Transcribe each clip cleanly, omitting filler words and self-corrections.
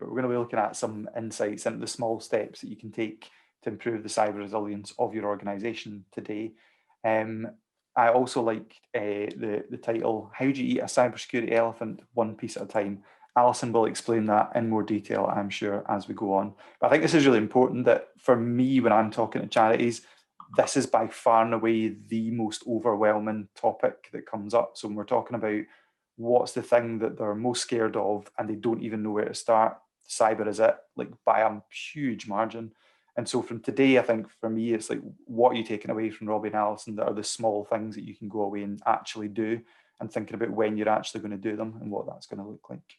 but we're going to be looking at some insights into the small steps that you can take to improve the cyber resilience of your organisation today. I also like the title, How Do You Eat a Cybersecurity Elephant One Piece at a Time? Alison will explain that in more detail, I'm sure, as we go on. But I think this is really important that for me, when I'm talking to charities, this is by far and away the most overwhelming topic that comes up. So when we're talking about what's the thing that they're most scared of and they don't even know where to start, cyber is it, like by a huge margin. And so from today, I think for me, it's like, what are you taking away from Robbie and Alison that are the small things that you can go away and actually do, and thinking about when you're actually going to do them and what that's going to look like.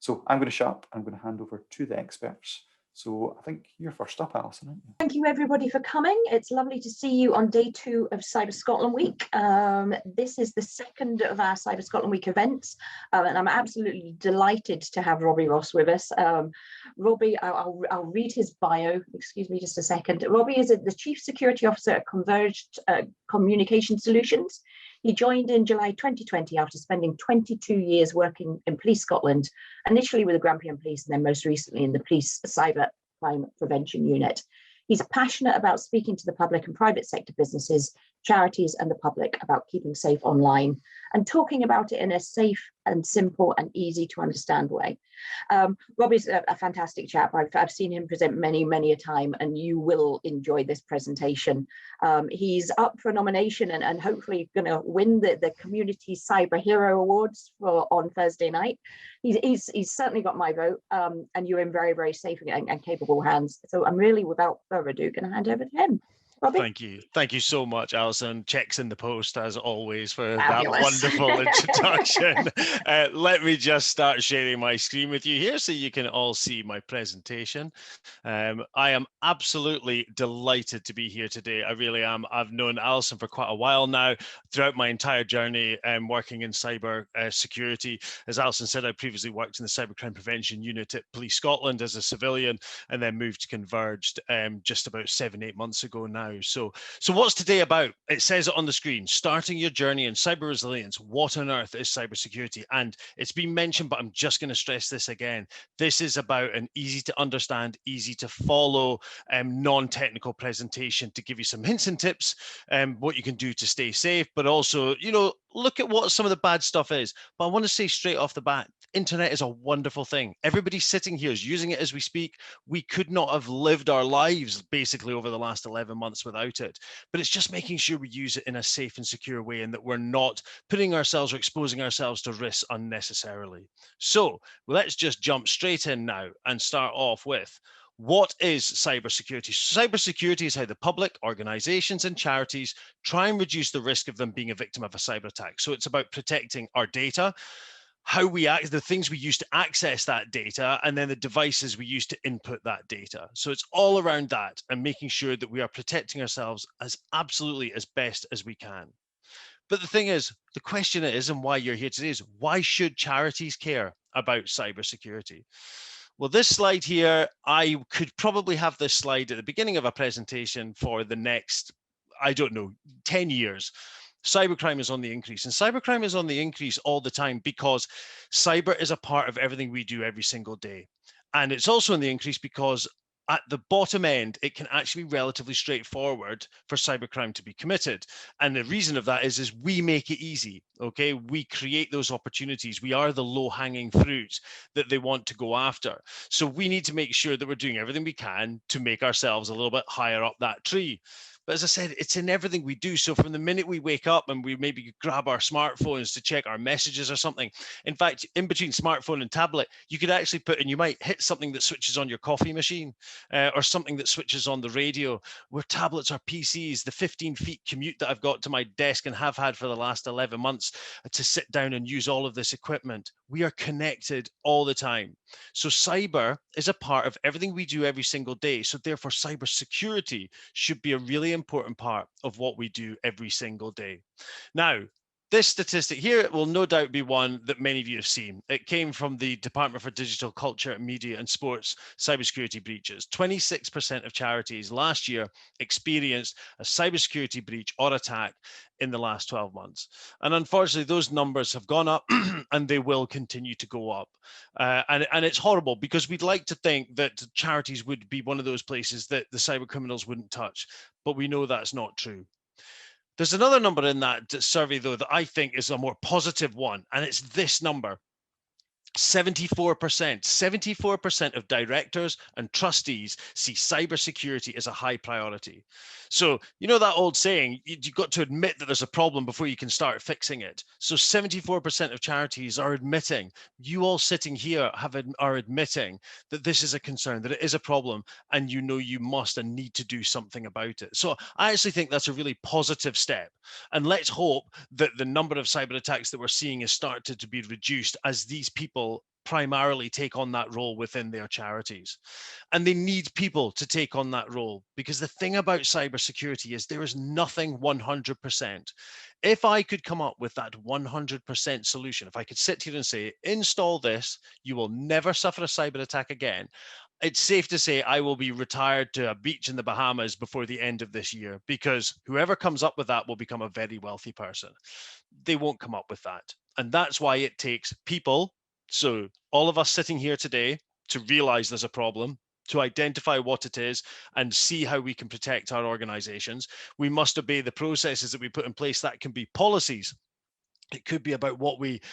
So I'm going to shut up. I'm going to hand over to the experts. So I think you're first up, Alison, aren't you? Thank you, everybody, for coming. It's lovely to see you on day 2 of Cyber Scotland Week. This is the second of our Cyber Scotland Week events, and I'm absolutely delighted to have Robbie Ross with us. Robbie, I'll read his bio. Excuse me just a second. Robbie is the Chief Security Officer at Converged Communication Solutions. He joined in July 2020 after spending 22 years working in Police Scotland, initially with the Grampian Police and then most recently in the Police Cyber Crime Prevention Unit. He's passionate about speaking to the public and private sector businesses, charities and the public about keeping safe online and talking about it in a safe and simple and easy to understand way. Robbie's a fantastic chap. I've seen him present many a time, and you will enjoy this presentation. He's up for nomination and hopefully going to win the Community Cyber Hero Awards on Thursday night. He's certainly got my vote, and you're in very safe and capable hands. So I'm really, without further ado, going to hand over to him. Robbie? Thank you so much, Alison. Checks in the post as always for Fabulous. that wonderful introduction. Let me just start sharing my screen with you here so you can all see my presentation. I am absolutely delighted to be here today. I really am. I've known Alison for quite a while now, throughout my entire journey working in cyber security. As Alison said, I previously worked in the Cybercrime Prevention Unit at Police Scotland as a civilian, and then moved to Converged just about 7-8 months ago now. So what's today about? It says it on the screen, starting your journey in cyber resilience. What on earth is cybersecurity? And it's been mentioned, but I'm just going to stress this again. This is about an easy to understand, easy to follow, non-technical presentation to give you some hints and tips, what you can do to stay safe, but also, look at what some of the bad stuff is. But I want to say straight off the bat, internet is a wonderful thing. Everybody sitting here is using it as we speak. We could not have lived our lives basically over the last 11 months without it. But it's just making sure we use it in a safe and secure way, and that we're not putting ourselves or exposing ourselves to risks unnecessarily. So let's just jump straight in now and start off with, what is cybersecurity? Cybersecurity is how the public, organizations and charities try and reduce the risk of them being a victim of a cyber attack. So it's about protecting our data, how we act, the things we use to access that data, and then the devices we use to input that data. So it's all around that and making sure that we are protecting ourselves as absolutely as best as we can. But the thing is, the question is, and why you're here today is, why should charities care about cybersecurity? Well, this slide here, I could probably have this slide at the beginning of a presentation for the next, 10 years. Cybercrime is on the increase, and cybercrime is on the increase all the time because cyber is a part of everything we do every single day. And it's also on the increase because at the bottom end, it can actually be relatively straightforward for cybercrime to be committed. And the reason of that is we make it easy, okay? We create those opportunities. We are the low-hanging fruit that they want to go after. So we need to make sure that we're doing everything we can to make ourselves a little bit higher up that tree. But as I said, it's in everything we do. So from the minute we wake up and we maybe grab our smartphones to check our messages or something, in fact, in between smartphone and tablet, you could actually put, and you might hit something that switches on your coffee machine or something that switches on the radio. Where tablets or PCs, the 15 feet commute that I've got to my desk and have had for the last 11 months to sit down and use all of this equipment. We are connected all the time. So cyber is a part of everything we do every single day. So therefore, cybersecurity should be a really important part of what we do every single day. Now, This statistic here will no doubt be one that many of you have seen. It came from the Department for Digital Culture, Media and Sports cybersecurity breaches. 26% of charities last year experienced a cybersecurity breach or attack in the last 12 months. And unfortunately, those numbers have gone up and they will continue to go up. And it's horrible because we'd like to think that charities would be one of those places that the cyber criminals wouldn't touch, but we know that's not true. There's another number in that survey, though, that I think is a more positive one, and it's this number. 74% of directors and trustees see cybersecurity as a high priority. So, you know that old saying, you've got to admit that there's a problem before you can start fixing it. So 74% of charities are admitting, you all sitting here are admitting that this is a concern, that it is a problem, and you know you must and need to do something about it. So I actually think that's a really positive step. And let's hope that the number of cyber attacks that we're seeing has started to be reduced as these people primarily take on that role within their charities. And they need people to take on that role, because the thing about cybersecurity is there is nothing 100%. If I could come up with that 100% solution, if I could sit here and say, install this, you will never suffer a cyber attack again, it's safe to say I will be retired to a beach in the Bahamas before the end of this year, because whoever comes up with that will become a very wealthy person. They won't come up with that. And that's why it takes people. So all of us sitting here today to realize there's a problem, to identify what it is and see how we can protect our organizations. We must obey the processes that we put in place. That can be policies. It could be about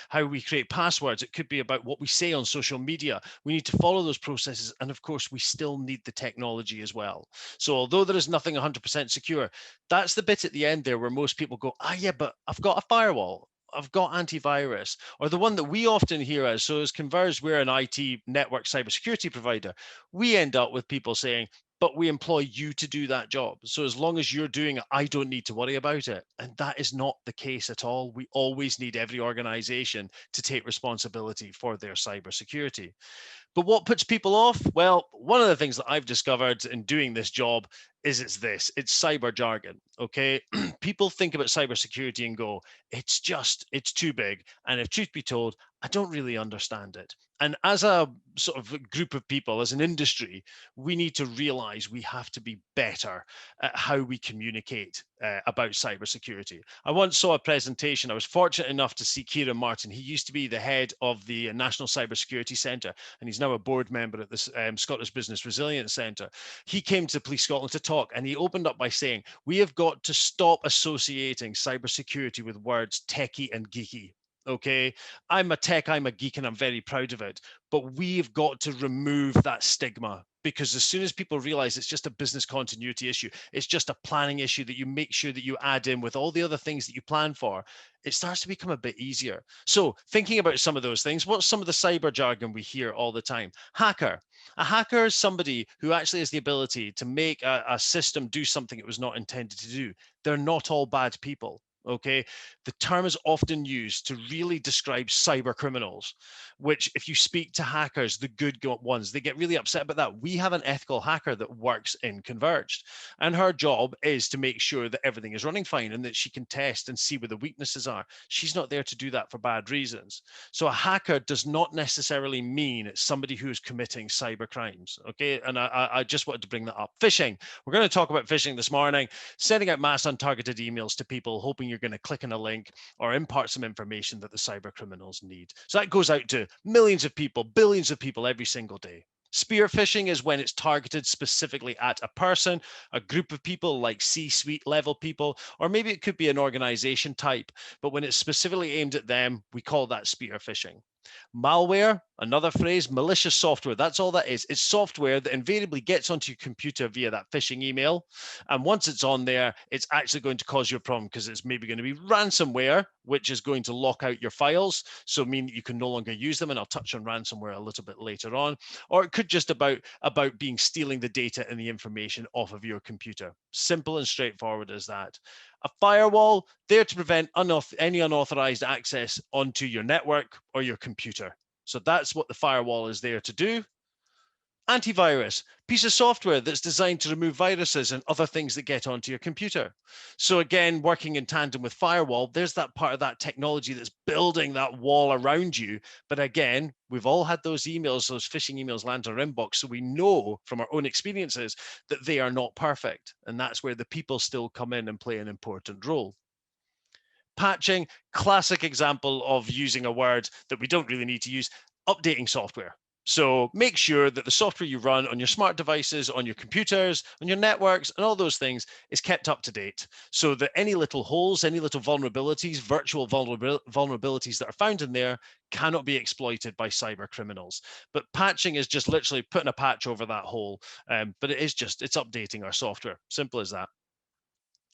how we create passwords. It could be about what we say on social media. We need to follow those processes. And of course, we still need the technology as well. So although there is nothing 100% secure, that's the bit at the end there where most people go, yeah, but I've got a firewall. I've got antivirus, or the one that we often hear as, so as Converged, we're an IT network cybersecurity provider. We end up with people saying, but we employ you to do that job. So as long as you're doing it, I don't need to worry about it. And that is not the case at all. We always need every organization to take responsibility for their cybersecurity. But what puts people off? Well, one of the things that I've discovered in doing this job is it's cyber jargon, okay? People think about cybersecurity and go, it's too big. And if truth be told, I don't really understand it. And as a sort of group of people, as an industry, we need to realize we have to be better at how we communicate about cybersecurity. I once saw a presentation. I was fortunate enough to see Kieran Martin. He used to be the head of the National Cybersecurity Centre, and he's now a board member at the Scottish Business Resilience Centre. He came to Police Scotland to talk, and he opened up by saying, we have got to stop associating cybersecurity with words techie and geeky. Okay, I'm a tech, I'm a geek, and I'm very proud of it. But we've got to remove that stigma, because as soon as people realize it's just a business continuity issue, it's just a planning issue that you make sure that you add in with all the other things that you plan for, it starts to become a bit easier. So thinking about some of those things, what's some of the cyber jargon we hear all the time? Hacker. A hacker is somebody who actually has the ability to make a system do something it was not intended to do. They're not all bad people. Okay, the term is often used to really describe cyber criminals, which if you speak to hackers, the good ones, they get really upset about that. We have an ethical hacker that works in Converged, and her job is to make sure that everything is running fine and that she can test and see where the weaknesses are. She's not there to do that for bad reasons. So a hacker does not necessarily mean it's somebody who is committing cyber crimes. Okay, and I just wanted to bring that up. Phishing. We're going to talk about phishing this morning, sending out mass untargeted emails to people, hoping you're going to click on a link or impart some information that the cyber criminals need. So that goes out to millions of people, billions of people every single day. Spear phishing is when it's targeted specifically at a person, a group of people like C-suite level people, or maybe it could be an organization type, but when it's specifically aimed at them, we call that spear phishing. Malware, another phrase, malicious software. That's all that is. It's software that invariably gets onto your computer via that phishing email. And once it's on there, it's actually going to cause you a problem, because it's maybe going to be ransomware, which is going to lock out your files, so mean that you can no longer use them. And I'll touch on ransomware a little bit later on. Or it could just about being stealing the data and the information off of your computer. Simple and straightforward as that. A firewall, there to prevent any unauthorized access onto your network or your computer. So that's what the firewall is there to do. Antivirus, piece of software that's designed to remove viruses and other things that get onto your computer. So again, working in tandem with Firewall, there's that part of that technology that's building that wall around you. But again, we've all had those emails, those phishing emails land in our inbox. So we know from our own experiences that they are not perfect. And that's where the people still come in and play an important role. Patching, classic example of using a word that we don't really need to use, updating software. So make sure that the software you run on your smart devices, on your computers, on your networks, and all those things is kept up to date so that any little holes, any little vulnerabilities, virtual vulnerabilities that are found in there cannot be exploited by cyber criminals. But patching is just literally putting a patch over that hole. But it's updating our software. Simple as that.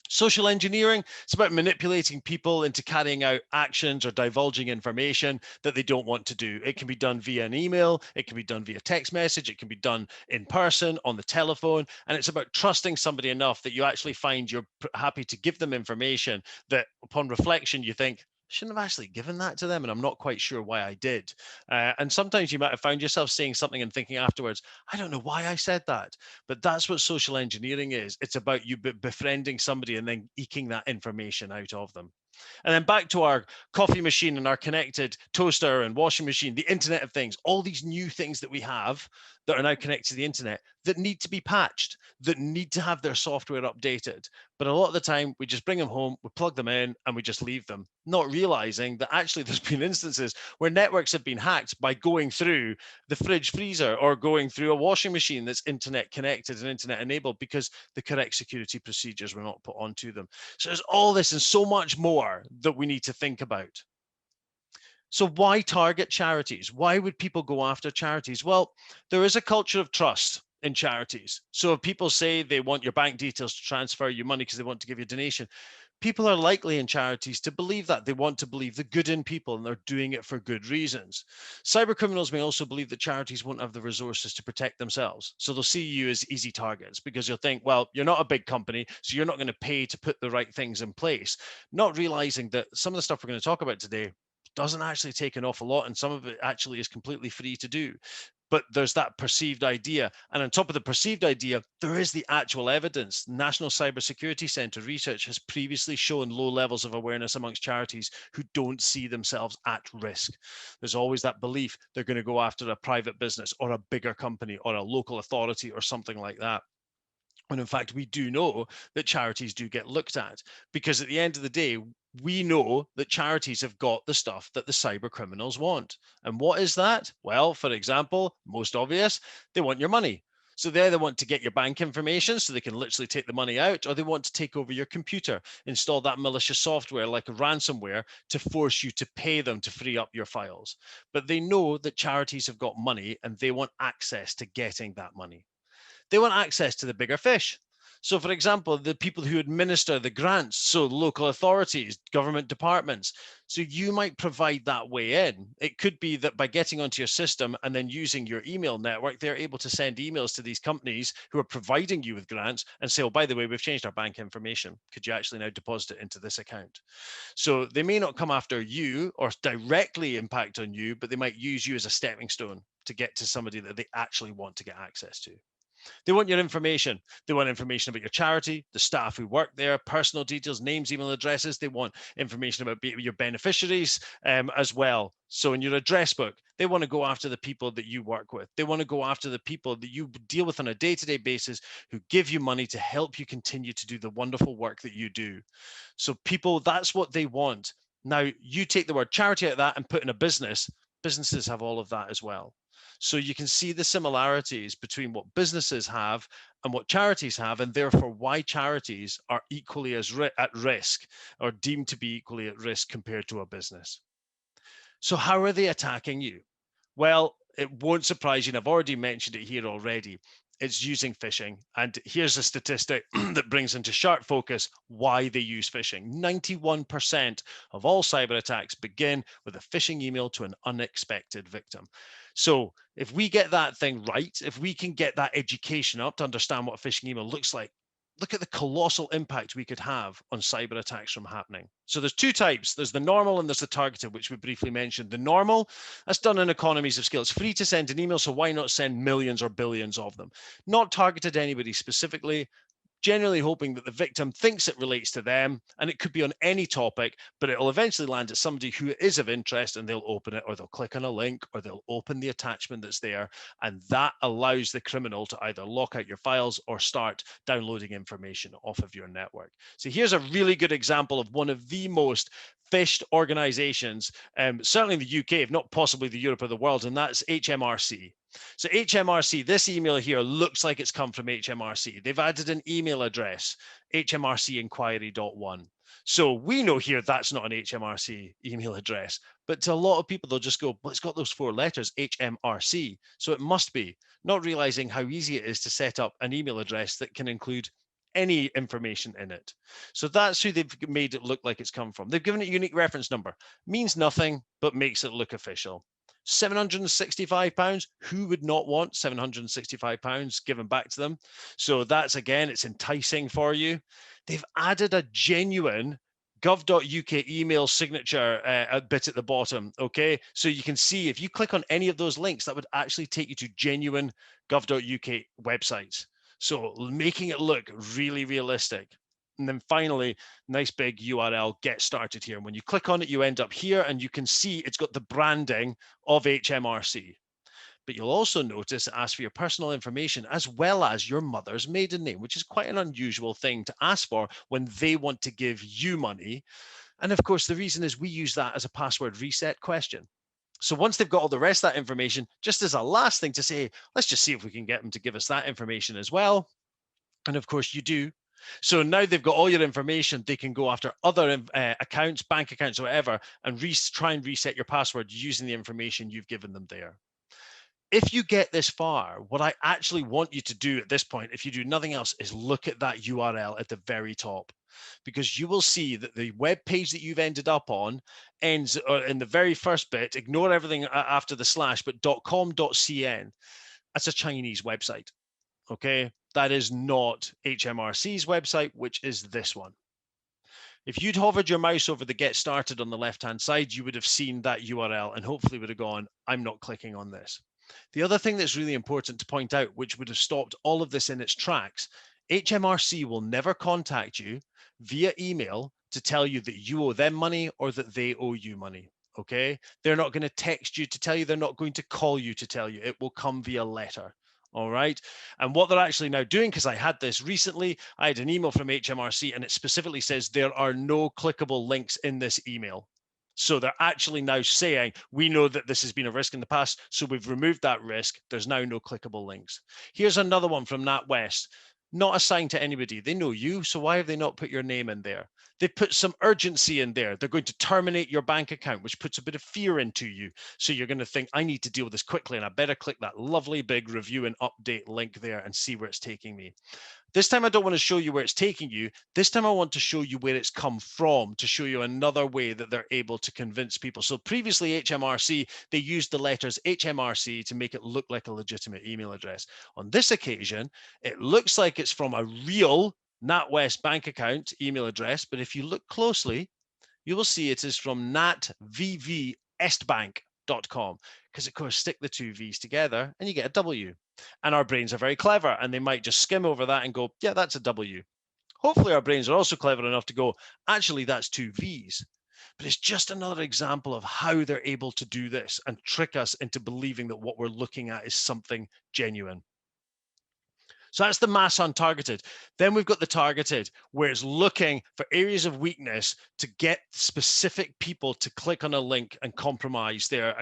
Social engineering, it's about manipulating people into carrying out actions or divulging information that they don't want to do. It can be done via an email, it can be done via text message, it can be done in person, on the telephone, and it's about trusting somebody enough that you actually find you're happy to give them information that upon reflection you think, shouldn't have actually given that to them, and I'm not quite sure why I did. And sometimes you might have found yourself saying something and thinking afterwards, I don't know why I said that. But that's what social engineering is. It's about you befriending somebody and then eking that information out of them. And then back to our coffee machine and our connected toaster and washing machine, the Internet of Things, all these new things that we have that are now connected to the internet that need to be patched, that need to have their software updated. But a lot of the time we just bring them home, we plug them in and we just leave them, not realizing that actually there's been instances where networks have been hacked by going through the fridge freezer or going through a washing machine that's internet connected and internet enabled because the correct security procedures were not put onto them. So there's all this and so much more that we need to think about. So why target charities? Why would people go after charities? Well, there is a culture of trust in charities. So if people say they want your bank details to transfer you money because they want to give you a donation, people are likely in charities to believe that. They want to believe the good in people and they're doing it for good reasons. Cyber criminals may also believe that charities won't have the resources to protect themselves. So they'll see you as easy targets because you'll think, well, you're not a big company, so you're not going to pay to put the right things in place. Not realizing that some of the stuff we're going to talk about today doesn't actually take an awful lot, and some of it actually is completely free to do. But there's that perceived idea. And on top of the perceived idea, there is the actual evidence. National Cybersecurity Centre research has previously shown low levels of awareness amongst charities who don't see themselves at risk. There's always that belief they're going to go after a private business or a bigger company or a local authority or something like that. And in fact, we do know that charities do get looked at because at the end of the day, we know that charities have got the stuff that the cyber criminals want. And what is that? Well, for example, most obvious, they want your money. So they either want to get your bank information so they can literally take the money out, or they want to take over your computer, install that malicious software like a ransomware to force you to pay them to free up your files. But they know that charities have got money and they want access to getting that money. They want access to the bigger fish. So for example, the people who administer the grants, so local authorities, government departments. So you might provide that way in. It could be that by getting onto your system and then using your email network, they're able to send emails to these companies who are providing you with grants and say, oh, by the way, we've changed our bank information. Could you actually now deposit it into this account? So they may not come after you or directly impact on you, but they might use you as a stepping stone to get to somebody that they actually want to get access to. They want your information. They want information about your charity, the staff who work there, personal details, names, email addresses. They want information about your beneficiaries as well. So in your address book, they want to go after the people that you work with. They want to go after the people that you deal with on a day-to-day basis who give you money to help you continue to do the wonderful work that you do. So people, that's what they want. Now, you take the word charity out of that and put in a business. Businesses have all of that as well. So you can see the similarities between what businesses have and what charities have, and therefore why charities are equally as at risk or deemed to be equally at risk compared to a business. So how are they attacking you? Well, it won't surprise you, and I've already mentioned it here already. It's using phishing. And here's a statistic that brings into sharp focus why they use phishing. 91% of all cyber attacks begin with a phishing email to an unexpected victim. So if we get that thing right, if we can get that education up to understand what a phishing email looks like, look at the colossal impact we could have on cyber attacks from happening. So there's two types. There's the normal and there's the targeted, which we briefly mentioned. The normal, that's done in economies of scale. It's free to send an email, so why not send millions or billions of them? Not targeted anybody specifically, generally hoping that the victim thinks it relates to them, and it could be on any topic, but it'll eventually land at somebody who is of interest, and they'll open it, or they'll click on a link, or they'll open the attachment that's there, and that allows the criminal to either lock out your files or start downloading information off of your network. So here's a really good example of one of the most phished organizations, certainly in the UK, if not possibly the Europe or the world, and that's HMRC. So HMRC, this email here looks like it's come from HMRC. They've added an email address, hmrcinquiry.1. So we know here that's not an HMRC email address, but to a lot of people, they'll just go, well, it's got those 4 letters, HMRC. So it must be, not realizing how easy it is to set up an email address that can include any information in it. So that's who they've made it look like it's come from. They've given it a unique reference number, means nothing, but makes it look official. £765. Who would not want £765 given back to them? So that's, again, it's enticing for you. They've added a genuine gov.uk email signature a bit at the bottom. Okay, so you can see if you click on any of those links, that would actually take you to genuine gov.uk websites. So making it look really realistic. And then finally, nice big URL, get started here. And when you click on it, you end up here, and you can see it's got the branding of HMRC. But you'll also notice it asks for your personal information as well as your mother's maiden name, which is quite an unusual thing to ask for when they want to give you money. And of course, the reason is we use that as a password reset question. So once they've got all the rest of that information, just as a last thing to say, let's just see if we can get them to give us that information as well. And of course you do. So now they've got all your information, they can go after other accounts, bank accounts, or whatever, and try and reset your password using the information you've given them there. If you get this far, what I actually want you to do at this point, if you do nothing else, is look at that URL at the very top, because you will see that the web page that you've ended up on ends in the very first bit, ignore everything after the slash, but .com.cn. That's a Chinese website. Okay, that is not HMRC's website, which is this one. If you'd hovered your mouse over the get started on the left-hand side, you would have seen that URL and hopefully would have gone, I'm not clicking on this. The other thing that's really important to point out, which would have stopped all of this in its tracks, HMRC will never contact you via email to tell you that you owe them money or that they owe you money. Okay, they're not going to text you to tell you, they're not going to call you to tell you, it will come via letter. All right. And what they're actually now doing, because I had this recently, I had an email from HMRC and it specifically says there are no clickable links in this email. So they're actually now saying, we know that this has been a risk in the past, so we've removed that risk. There's now no clickable links. Here's another one from NatWest. Not assigned to anybody. They know you, so why have they not put your name in there? They put some urgency in there. They're going to terminate your bank account, which puts a bit of fear into you. So you're going to think, I need to deal with this quickly, and I better click that lovely big review and update link there and see where it's taking me. This time, I don't want to show you where it's taking you. This time, I want to show you where it's come from to show you another way that they're able to convince people. So previously, HMRC, they used the letters HMRC to make it look like a legitimate email address. On this occasion, it looks like it's from a real NatWest bank account email address, but if you look closely, you will see it is from natvvestbank.com, because of course, stick the two V's together and you get a W. And our brains are very clever and they might just skim over that and go, yeah, that's a W. Hopefully our brains are also clever enough to go, actually, that's two V's. But it's just another example of how they're able to do this and trick us into believing that what we're looking at is something genuine. So that's the mass untargeted. Then we've got the targeted, where it's looking for areas of weakness to get specific people to click on a link and compromise their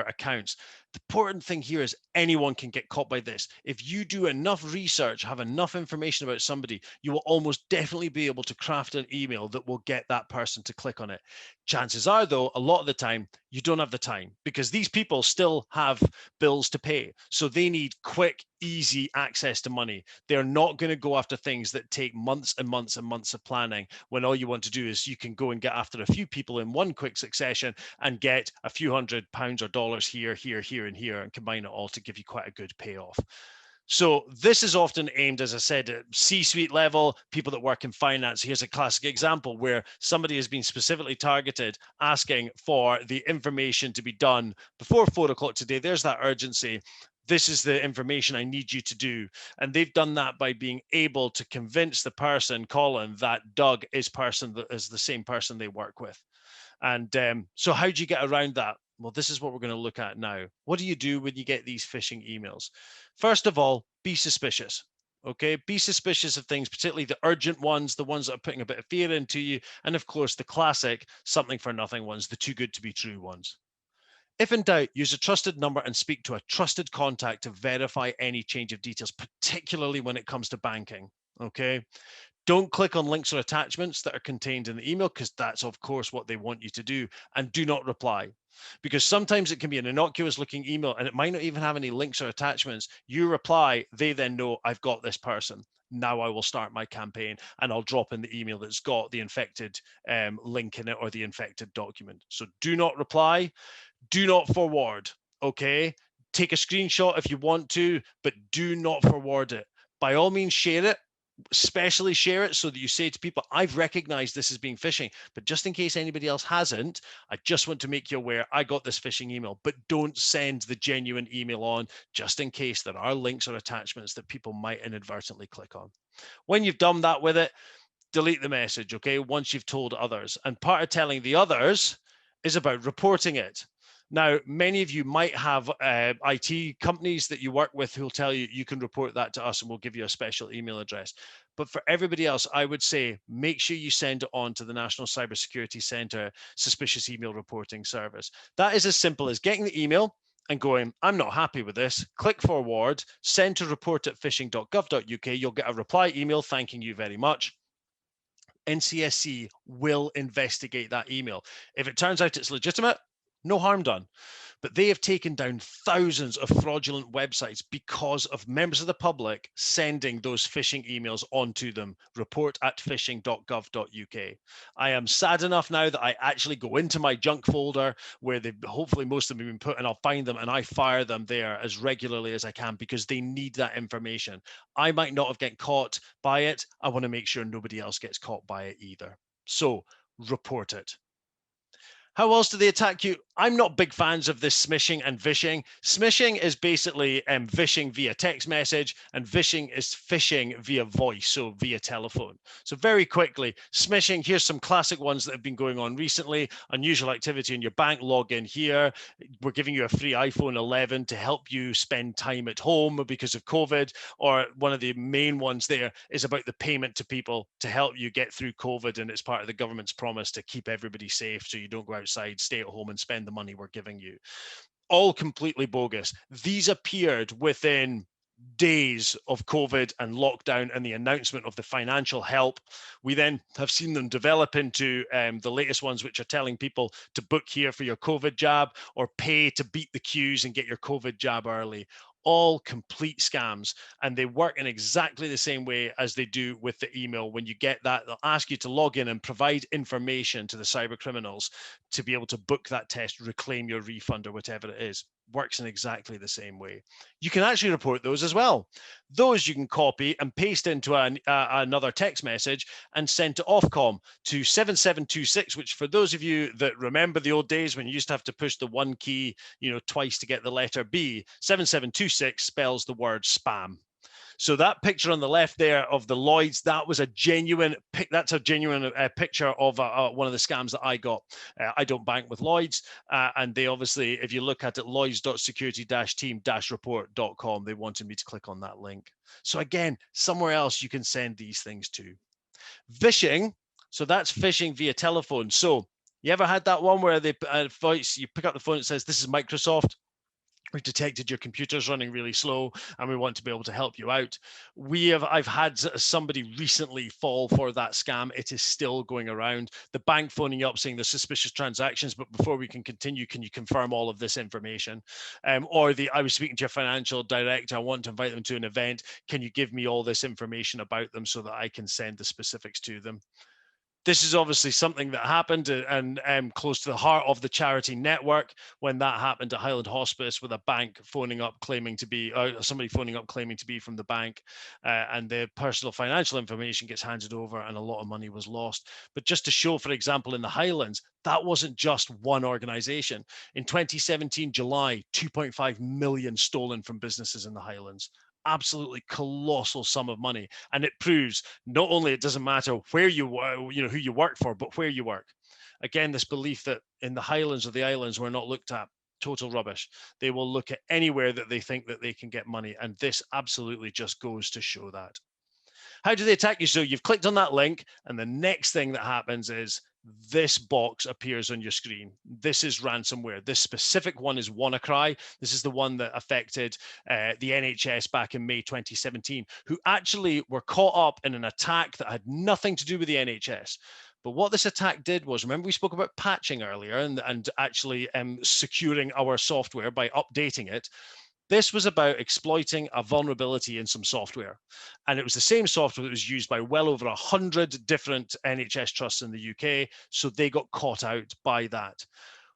accounts. The important thing here is anyone can get caught by this. If you do enough research, have enough information about somebody, you will almost definitely be able to craft an email that will get that person to click on it. Chances are, though, a lot of the time, you don't have the time because these people still have bills to pay. So they need quick, easy access to money. They're not going to go after things that take months and months and months of planning, when all you want to do is you can go and get after a few people in one quick succession and get a few £100 or dollars here, here, here, and here, and combine it all to give you quite a good payoff. So this is often aimed, as I said, at C-suite level, people that work in finance. Here's a classic example where somebody has been specifically targeted asking for the information to be done before 4 o'clock today. There's that urgency. This is the information I need you to do. And they've done that by being able to convince the person, Colin, that Doug is the same person they work with. And so how do you get around that? Well, this is what we're going to look at now. What do you do when you get these phishing emails? First of all, be suspicious. Okay, be suspicious of things, particularly the urgent ones, the ones that are putting a bit of fear into you, and of course, the classic something for nothing ones, the too good to be true ones. If in doubt, use a trusted number and speak to a trusted contact to verify any change of details, particularly when it comes to banking. Okay. Don't click on links or attachments that are contained in the email, because that's of course what they want you to do. And do not reply, because sometimes it can be an innocuous looking email and it might not even have any links or attachments. You reply, they then know I've got this person. Now I will start my campaign and I'll drop in the email that's got the infected link in it or the infected document. So do not reply, do not forward, okay? Take a screenshot if you want to, but do not forward it. By all means, share it. Especially share it so that you say to people, I've recognized this as being phishing, but just in case anybody else hasn't, I just want to make you aware I got this phishing email. But don't send the genuine email on, just in case there are links or attachments that people might inadvertently click on. When you've done that with it, delete the message, okay, once you've told others. And part of telling the others is about reporting it. Now, many of you might have IT companies that you work with who will tell you, you can report that to us and we'll give you a special email address. But for everybody else, I would say, make sure you send it on to the National Cybersecurity Centre Suspicious Email Reporting Service. That is as simple as getting the email and going, I'm not happy with this, click forward, send to report@phishing.gov.uk. You'll get a reply email thanking you very much. NCSC will investigate that email. If it turns out it's legitimate, no harm done. But they have taken down thousands of fraudulent websites because of members of the public sending those phishing emails onto them. Report@phishing.gov.uk. I am sad enough now that I actually go into my junk folder where they've hopefully most of them have been put, and I'll find them and I fire them there as regularly as I can because they need that information. I might not have get caught by it. I want to make sure nobody else gets caught by it either. So report it. How else do they attack you? I'm not big fans of this smishing and vishing. Smishing is basically vishing via text message, and vishing is phishing via voice, so via telephone. So very quickly, smishing, here's some classic ones that have been going on recently. Unusual activity in your bank, log in here. We're giving you a free iPhone 11 to help you spend time at home because of COVID. Or one of the main ones there is about the payment to people to help you get through COVID, and it's part of the government's promise to keep everybody safe so you don't go outside, stay at home and spend the money we're giving you. All completely bogus. These appeared within days of COVID and lockdown and the announcement of the financial help. We then have seen them develop into the latest ones, which are telling people to book here for your COVID jab or pay to beat the queues and get your COVID jab early. All complete scams, and they work in exactly the same way as they do with the email. When you get that, they'll ask you to log in and provide information to the cyber criminals to be able to book that test, reclaim your refund or whatever it is. Works in exactly the same way. You can actually report those as well. Those you can copy and paste into another text message and send to Ofcom to 7726, which for those of you that remember the old days when you used to have to push the one key, twice to get the letter B, 7726 spells the word spam. So that picture on the left there of the Lloyds, that was a genuine, that's a genuine picture of one of the scams that I got. I don't bank with Lloyds, and they obviously, if you look at it, lloyds.security-team-report.com, they wanted me to click on that link. So again, somewhere else you can send these things to. Vishing, so that's phishing via telephone. So you ever had that one where they voice, you pick up the phone, it says, this is Microsoft. We've detected your computer's running really slow and we want to be able to help you out. I've had somebody recently fall for that scam. It is still going around. The bank phoning you up saying there's suspicious transactions, but before we can continue, can you confirm all of this information? I was speaking to your financial director, I want to invite them to an event. Can you give me all this information about them so that I can send the specifics to them? This is obviously something that happened and close to the heart of the charity network when that happened at Highland Hospice, with a bank phoning up claiming to be, somebody phoning up claiming to be from the bank, and the personal financial information gets handed over and a lot of money was lost. But just to show, for example, in the Highlands, that wasn't just one organization. In 2017, July, 2.5 million stolen from businesses in the Highlands. Absolutely colossal sum of money, and it proves not only it doesn't matter where you who you work for, but where you work. Again, this belief that in the Highlands or the islands we're not looked at, total rubbish. They will look at anywhere that they think that they can get money, and this absolutely just goes to show that. How do they attack you? So you've clicked on that link, and the next thing that happens is this box appears on your screen. This is ransomware. This specific one is WannaCry. This is the one that affected the NHS back in May 2017, who actually were caught up in an attack that had nothing to do with the NHS. But what this attack did was, remember we spoke about patching earlier and actually securing our software by updating it. This was about exploiting a vulnerability in some software. And it was the same software that was used by well over 100 different NHS trusts in the UK. So they got caught out by that.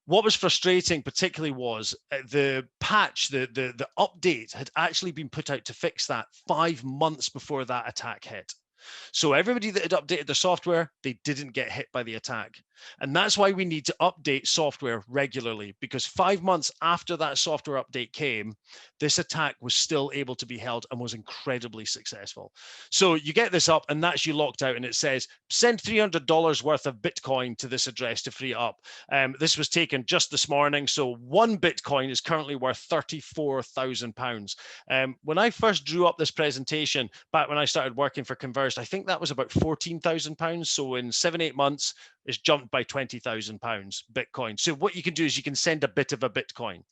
What was frustrating particularly was the patch, the update had actually been put out to fix that 5 months before that attack hit. So everybody that had updated their software, they didn't get hit by the attack. And that's why we need to update software regularly, because 5 months after that software update came, this attack was still able to be held and was incredibly successful. So you get this up and that's you locked out, and it says, send $300 worth of Bitcoin to this address to free it up. This was taken just this morning. So one Bitcoin is currently worth £34,000. When I first drew up this presentation, back when I started working for Converged, I think that was about £14,000. So in 7-8 months, it's jumped by £20,000 Bitcoin. So what you can do is you can send a bit of a Bitcoin.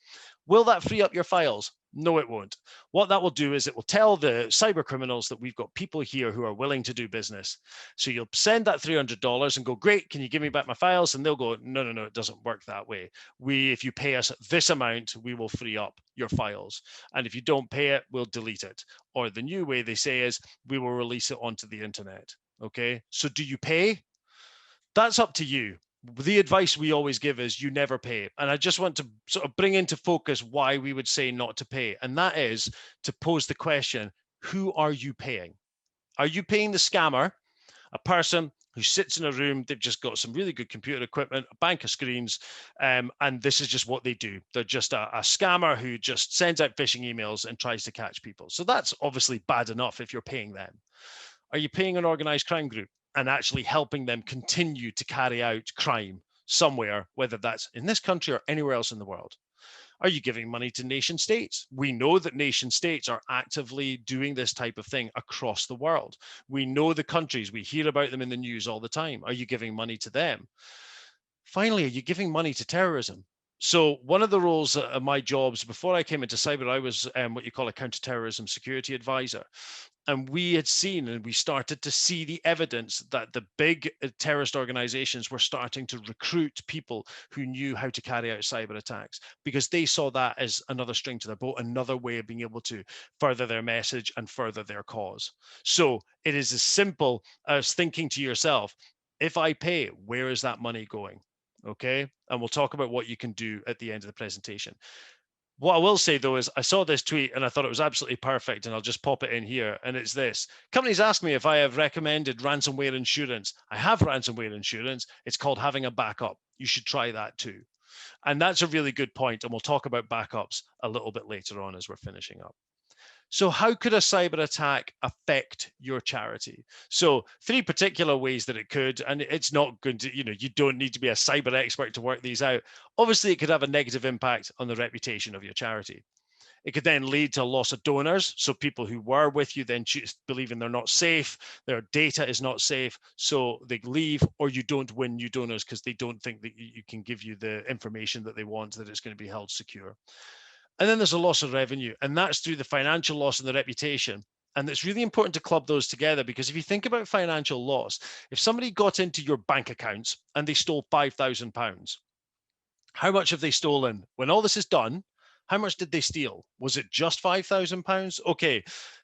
Will that free up your files? No, it won't. What that will do is it will tell the cyber criminals that we've got people here who are willing to do business. So you'll send that $300 and go, great, can you give me back my files? And they'll go, no, it doesn't work that way. If you pay us this amount, we will free up your files. And if you don't pay it, we'll delete it. Or the new way they say is, we will release it onto the internet. Okay, so do you pay? That's up to you. The advice we always give is you never pay. And I just want to sort of bring into focus why we would say not to pay. And that is to pose the question, who are you paying? Are you paying the scammer, a person who sits in a room, they've just got some really good computer equipment, a bank of screens, and this is just what they do. They're just a scammer who just sends out phishing emails and tries to catch people. So that's obviously bad enough if you're paying them. Are you paying an organized crime group and actually helping them continue to carry out crime somewhere, whether that's in this country or anywhere else in the world? Are you giving money to nation states? We know that nation states are actively doing this type of thing across the world. We know the countries, we hear about them in the news all the time. Are you giving money to them? Finally, are you giving money to terrorism? So one of the roles of my jobs before I came into cyber, I was what you call a counterterrorism security advisor. And we had seen and we started to see the evidence that the big terrorist organizations were starting to recruit people who knew how to carry out cyber attacks, because they saw that as another string to their bow, another way of being able to further their message and further their cause. So it is as simple as thinking to yourself, if I pay, where is that money going? Okay. And we'll talk about what you can do at the end of the presentation. What I will say, though, is I saw this tweet and I thought it was absolutely perfect, and I'll just pop it in here. And it's this. Companies ask me if I have recommended ransomware insurance. I have ransomware insurance. It's called having a backup. You should try that too. And that's a really good point. And we'll talk about backups a little bit later on as we're finishing up. So how could a cyber attack affect your charity? So 3 particular ways that it could, and it's not going to, you don't need to be a cyber expert to work these out. Obviously, it could have a negative impact on the reputation of your charity. It could then lead to a loss of donors. So people who were with you then believing they're not safe, their data is not safe, so they leave, or you don't win new donors because they don't think that you can give you the information that they want, that it's going to be held secure. And then there's a loss of revenue, and that's through the financial loss and the reputation. And it's really important to club those together, because if you think about financial loss, if somebody got into your bank accounts and they stole £5,000, how much have they stolen? When all this is done, how much did they steal? Was it just £5,000? Okay,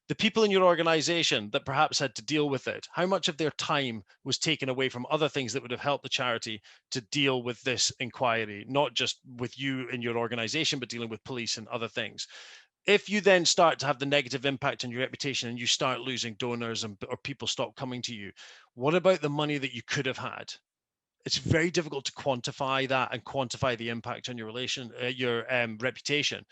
The people in your organization that perhaps had to deal with it, how much of their time was taken away from other things that would have helped the charity to deal with this inquiry, not just with you in your organization, but dealing with police and other things. If you then start to have the negative impact on your reputation and you start losing donors or people stop coming to you, what about the money that you could have had? It's very difficult to quantify that and quantify the impact on your reputation.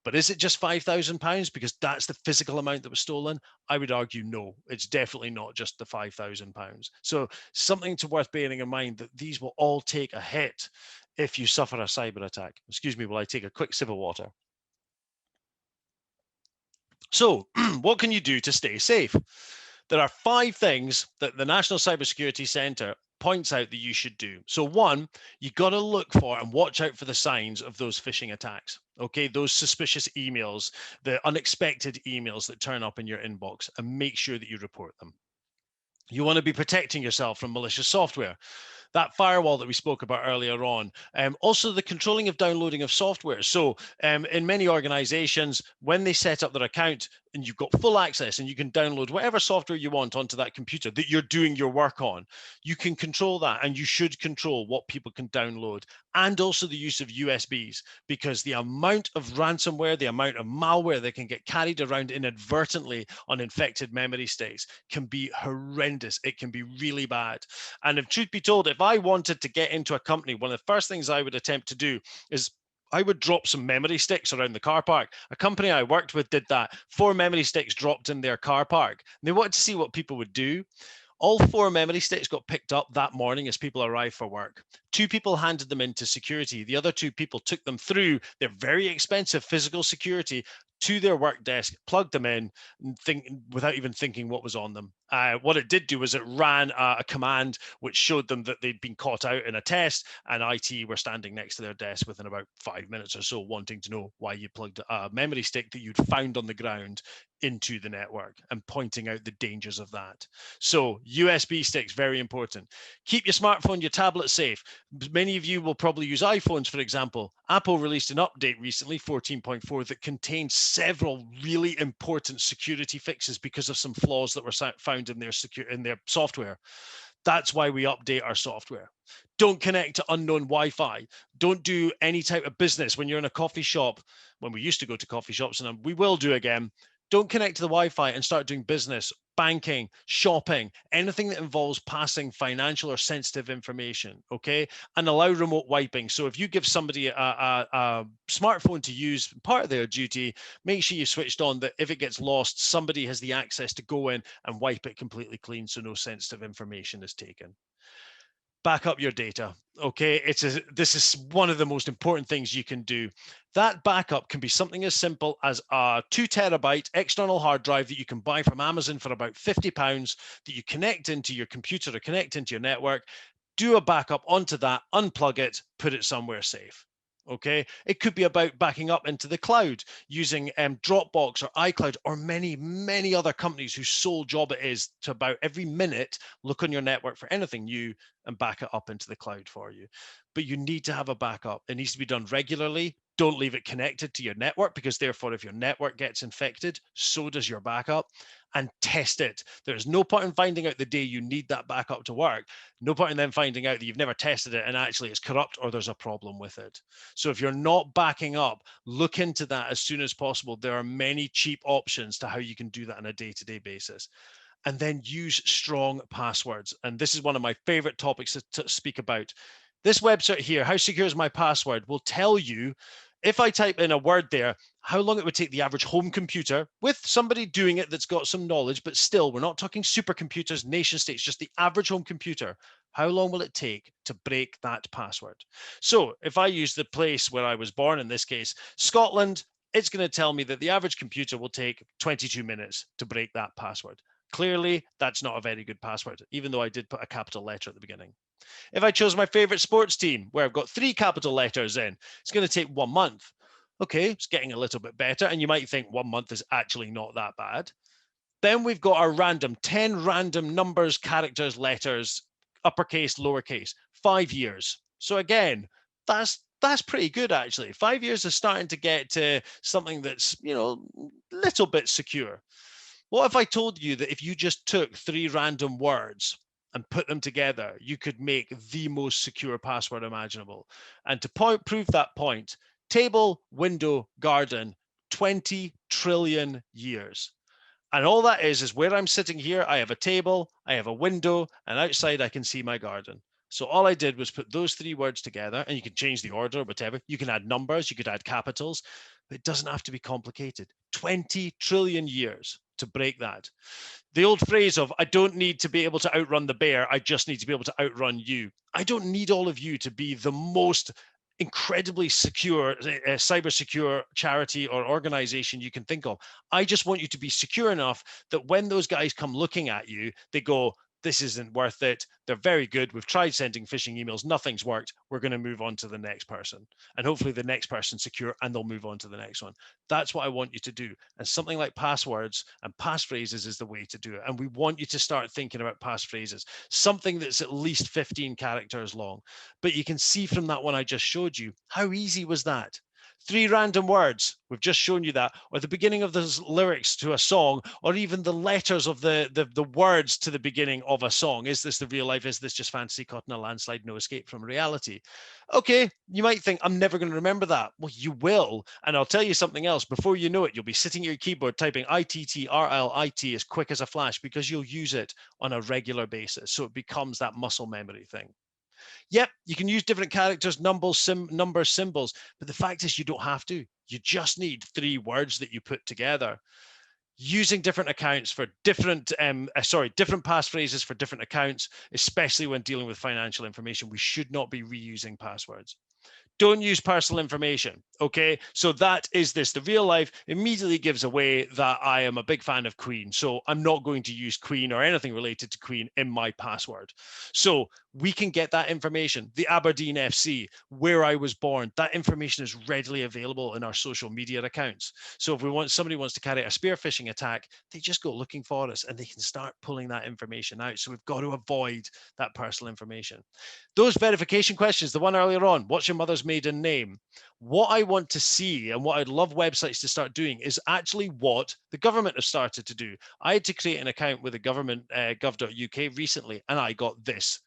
But is it just £5,000 because that's the physical amount that was stolen? I would argue no, it's definitely not just the £5,000. So something worth bearing in mind that these will all take a hit if you suffer a cyber attack. Excuse me while I take a quick sip of water. So what can you do to stay safe? There are 5 things that the National Cybersecurity Centre points out that you should do. So one, you got to look for and watch out for the signs of those phishing attacks. Okay, those suspicious emails, the unexpected emails that turn up in your inbox, and make sure that you report them. You want to be protecting yourself from malicious software. That firewall that we spoke about earlier on. Also the controlling of downloading of software. So in many organizations, when they set up their account and you've got full access and you can download whatever software you want onto that computer that you're doing your work on, you can control that, and you should control what people can download, and also the use of USBs, because the amount of ransomware, the amount of malware that can get carried around inadvertently on infected memory sticks can be horrendous. It can be really bad. And if truth be told, if I wanted to get into a company, one of the first things I would attempt to do is I would drop some memory sticks around the car park. A company I worked with did that. 4 memory sticks dropped in their car park. They wanted to see what people would do. All 4 memory sticks got picked up that morning as people arrived for work. 2 people handed them into security. The other 2 people took them through their very expensive physical security to their work desk, plugged them in, without even thinking what was on them. What it did do was it ran a command which showed them that they'd been caught out in a test, and IT were standing next to their desk within about 5 minutes or so, wanting to know why you plugged a memory stick that you'd found on the ground into the network, and pointing out the dangers of that. So USB sticks, very important. Keep your smartphone, your tablet safe. Many of you will probably use iPhones, for example. Apple released an update recently, 14.4, that contained several really important security fixes because of some flaws that were found in their software. That's why we update our software. Don't connect to unknown Wi-Fi. Don't do any type of business when you're in a coffee shop. When we used to go to coffee shops, and we will do again, don't connect to the Wi-Fi and start doing business, banking, shopping, anything that involves passing financial or sensitive information, okay? And allow remote wiping. So if you give somebody a smartphone to use, part of their duty, make sure you switched on that if it gets lost, somebody has the access to go in and wipe it completely clean so no sensitive information is taken. Back up your data, okay? This is one of the most important things you can do. That backup can be something as simple as a 2 terabyte external hard drive that you can buy from Amazon for about £50 that you connect into your computer or connect into your network. Do a backup onto that, unplug it, put it somewhere safe. Okay, it could be about backing up into the cloud using Dropbox or iCloud, or many other companies whose sole job it is to about every minute look on your network for anything new and back it up into the cloud for you. But you need to have a backup. It needs to be done regularly. Don't leave it connected to your network, because therefore if your network gets infected, so does your backup. And test it. There's no point in finding out the day you need that backup to work. No point in then finding out that you've never tested it and actually it's corrupt or there's a problem with it. So if you're not backing up, look into that as soon as possible. There are many cheap options to how you can do that on a day-to-day basis. And then use strong passwords. And this is one of my favorite topics to speak about. This website here, How Secure Is My Password, will tell you, if I type in a word there, how long it would take the average home computer with somebody doing it that's got some knowledge, but still, we're not talking supercomputers, nation states, just the average home computer. How long will it take to break that password? So if I use the place where I was born, in this case, Scotland, it's going to tell me that the average computer will take 22 minutes to break that password. Clearly, that's not a very good password, even though I did put a capital letter at the beginning. If I chose my favorite sports team, where I've got 3 capital letters in, it's going to take 1 month. Okay, it's getting a little bit better. And you might think 1 month is actually not that bad. Then we've got our 10 random numbers, characters, letters, uppercase, lowercase, 5 years. So again, that's pretty good, actually. 5 years is starting to get to something that's, a little bit secure. What if I told you that if you just took 3 random words and put them together, you could make the most secure password imaginable? And to prove that point, table, window, garden, 20 trillion years. And all that is where I'm sitting here, I have a table, I have a window, and outside I can see my garden. So all I did was put those 3 words together, and you can change the order, whatever. You can add numbers, you could add capitals, but it doesn't have to be complicated. 20 trillion years to break that. The old phrase of, I don't need to be able to outrun the bear, I just need to be able to outrun you. I don't need all of you to be the most incredibly secure, cyber secure charity or organization you can think of. I just want you to be secure enough that when those guys come looking at you, they go, this isn't worth it. They're very good. We've tried sending phishing emails. Nothing's worked. We're going to move on to the next person. And hopefully the next person's secure and they'll move on to the next one. That's what I want you to do. And something like passwords and passphrases is the way to do it. And we want you to start thinking about passphrases, something that's at least 15 characters long. But you can see from that one I just showed you, how easy was that? 3 random words, we've just shown you that, or the beginning of the lyrics to a song, or even the letters of the words to the beginning of a song. Is this the real life? Is this just fantasy caught in a landslide? No escape from reality. Okay, you might think, I'm never going to remember that. Well, you will. And I'll tell you something else. Before you know it, you'll be sitting at your keyboard typing ITTRLIT as quick as a flash, because you'll use it on a regular basis. So it becomes that muscle memory thing. Yep, you can use different characters, numbers, symbols, but the fact is you don't have to. You just need 3 words that you put together. Using different accounts for different, different passphrases for different accounts, especially when dealing with financial information. We should not be reusing passwords. Don't use personal information. Okay, so that is this. The real life immediately gives away that I am a big fan of Queen. So I'm not going to use Queen or anything related to Queen in my password. So we can get that information. The Aberdeen FC, where I was born, that information is readily available in our social media accounts. So if somebody wants to carry out a spear phishing attack, they just go looking for us and they can start pulling that information out. So we've got to avoid that personal information. Those verification questions, the one earlier on, what's your mother's maiden name? What I want to see and what I'd love websites to start doing is actually what the government have started to do. I had to create an account with the government, gov.uk recently, and I got this